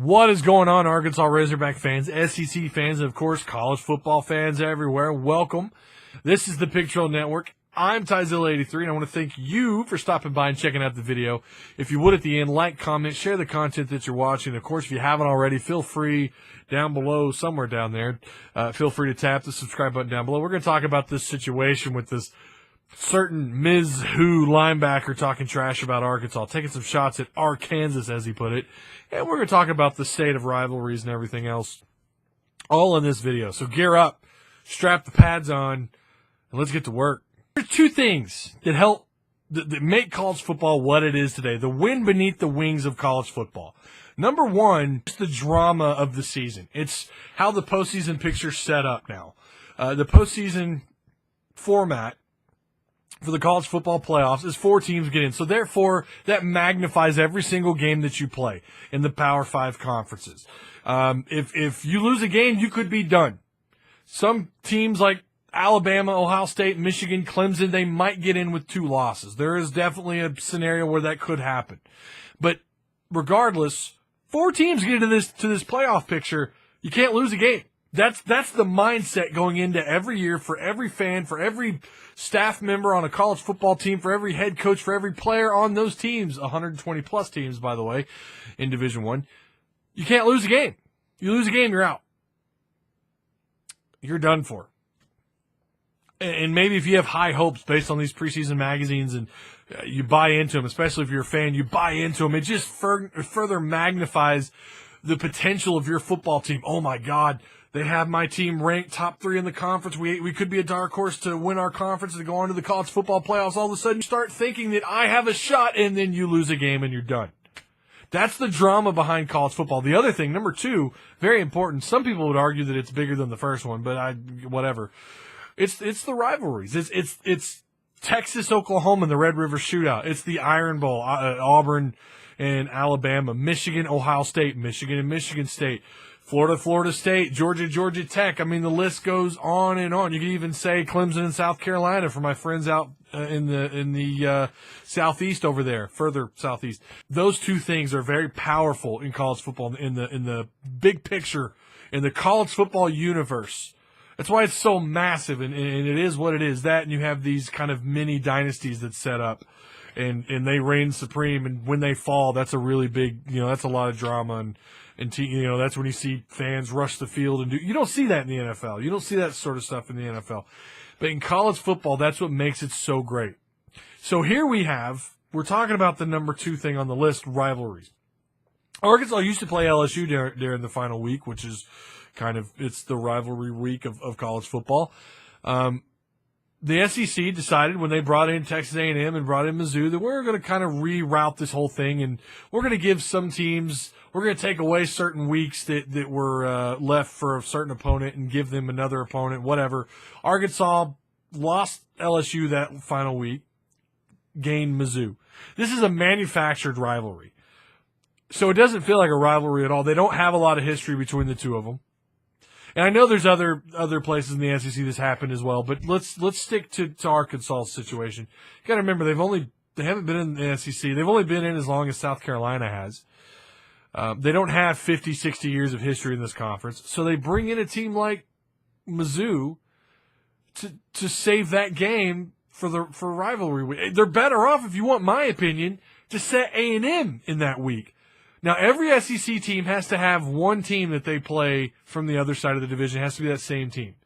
What is going on, Arkansas Razorback fans, SEC fans, and of course, college football fans everywhere? Welcome. This is the Pig Trail Network. I'm Tyzilla83, and I want to thank you for stopping by and checking out the video. If you would at the end, like, comment, share the content that you're watching. Of course, if you haven't already, feel free down below, somewhere down there, feel free to tap the subscribe button down below. We're going to talk about this situation with this certain Mizzou linebacker talking trash about Arkansas, taking some shots at Arkansas, as he put it. And we're going to talk about the state of rivalries and everything else all in this video. So gear up, strap the pads on, and let's get to work. There's two things that make college football what it is today, the wind beneath the wings of college football. Number one is the drama of the season. It's how the postseason picture's set up now. The postseason format for the college football playoffs is 4 teams get in. So therefore, that magnifies every single game that you play in the Power 5 conferences. If you lose a game, you could be done. Some teams like Alabama, Ohio State, Michigan, Clemson, they might get in with 2 losses. There is definitely a scenario where that could happen. But regardless, 4 teams get into this playoff picture. You can't lose a game. That's the mindset going into every year for every fan, for every staff member on a college football team, for every head coach, for every player on those teams, 120 plus teams, by the way, in Division I. You can't lose a game. You lose a game, you're out. You're done for. And maybe if you have high hopes based on these preseason magazines and you buy into them, especially if you're a fan, you buy into them, it just further magnifies the potential of your football team. Oh, my God. They have my team ranked top 3 in the conference. We could be a dark horse to win our conference and to go on to the college football playoffs. All of a sudden, you start thinking that I have a shot, and then you lose a game and you're done. That's the drama behind college football. The other thing, number 2, very important. Some people would argue that it's bigger than the first one, but whatever. It's the rivalries. It's Texas, Oklahoma, and the Red River Shootout. It's the Iron Bowl, Auburn and Alabama, Michigan, Ohio State, Michigan and Michigan State. Florida State, Georgia Tech. I mean, the list goes on and on. You could even say Clemson and South Carolina for my friends out in the southeast over there, further southeast. Those 2 things are very powerful in college football in the big picture, in the college football universe. That's why it's so massive, and it is what it is. That, and you have these kind of mini dynasties that set up, and they reign supreme. And when they fall, that's a really big, that's a lot of drama, and that's when you see fans rush the field and you don't see that in the NFL. You don't see that sort of stuff in the NFL. But in college football, that's what makes it so great. So here we're talking about the number 2 thing on the list, rivalries. Arkansas used to play LSU during the final week, which is it's the rivalry week of college football. The SEC decided when they brought in Texas A&M and brought in Mizzou that we're going to kind of reroute this whole thing, and we're going to give some teams, we're going to take away certain weeks that were left for a certain opponent and give them another opponent, whatever. Arkansas lost LSU that final week, gained Mizzou. This is a manufactured rivalry. So it doesn't feel like a rivalry at all. They don't have a lot of history between the 2 of them. And I know there's other places in the SEC this happened as well, but let's stick to Arkansas' situation. You got to remember they haven't been in the SEC. They've only been in as long as South Carolina has. They don't have 50, 60 years of history in this conference, so they bring in a team like Mizzou to save that game for rivalry. They're better off, if you want my opinion, to set A&M in that week. Now, every SEC team has to have one team that they play from the other side of the division. It has to be that same team.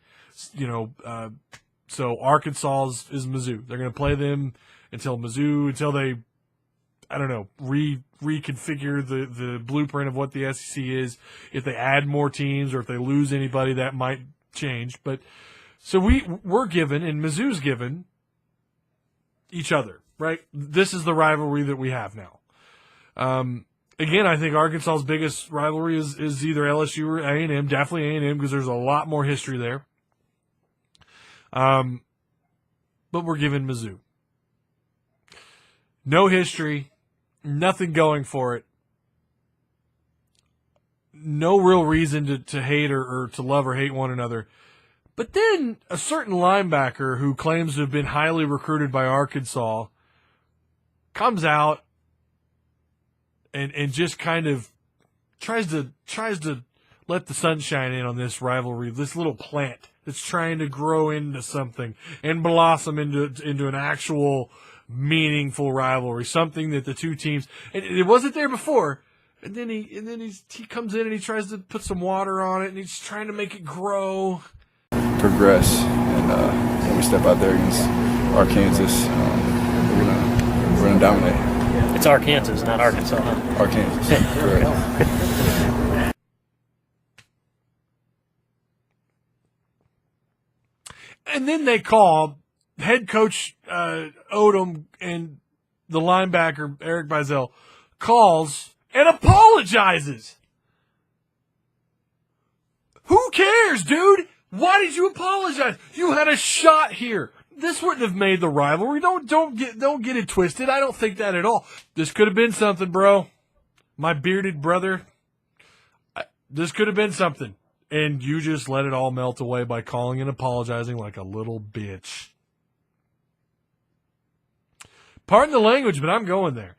So Arkansas is Mizzou. They're going to play them until they, reconfigure the blueprint of what the SEC is. If they add more teams or if they lose anybody, that might change. But so we're given, and Mizzou's given each other, right? This is the rivalry that we have now. Again, I think Arkansas's biggest rivalry is either LSU or A&M, definitely A&M, because there's a lot more history there. But we're giving Mizzou. No history, nothing going for it. No real reason to hate or to love or hate one another. But then a certain linebacker who claims to have been highly recruited by Arkansas comes out and just kind of tries to let the sunshine in on this rivalry, this little plant that's trying to grow into something and blossom into an actual meaningful rivalry, something that the two teams, and it wasn't there before. And then he comes in and he tries to put some water on it and he's trying to make it grow. Progress, and when we step out there against Arkansas, we're gonna dominate. It's Arkansas, not Arkansas. Arkansas, correct. And then they call head coach Odom and the linebacker Eric Beisel calls and apologizes. Who cares, dude? Why did you apologize? You had a shot here. This wouldn't have made the rivalry. Don't get it twisted. I don't think that at all. This could have been something, bro. My bearded brother. This could have been something. And you just let it all melt away by calling and apologizing like a little bitch. Pardon the language, but I'm going there.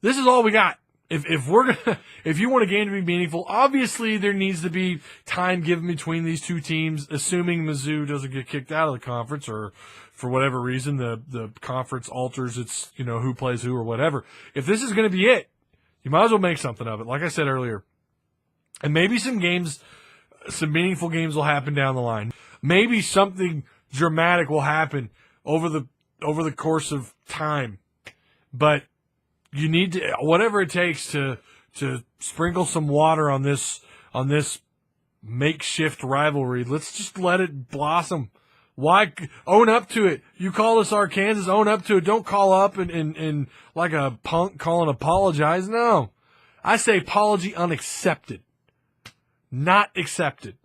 This is all we got. If you want a game to be meaningful, obviously there needs to be time given between these two teams, assuming Mizzou doesn't get kicked out of the conference or for whatever reason the conference alters its, who plays who or whatever. If this is going to be it, you might as well make something of it. Like I said earlier. And maybe some meaningful games will happen down the line. Maybe something dramatic will happen over the course of time. But you need to, whatever it takes to sprinkle some water on this makeshift rivalry. Let's just let it blossom. Why own up to it? You call this Arkansas, own up to it. Don't call up and like a punk call and apologize. No. I say apology unaccepted. Not accepted.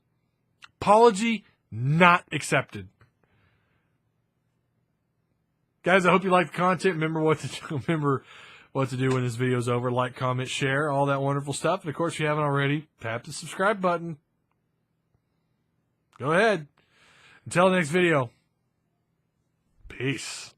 Apology not accepted. Guys, I hope you like the content. Remember what to do when this video's over. Like, comment, share, all that wonderful stuff. And, of course, if you haven't already, tap the subscribe button. Go ahead. Until the next video, peace.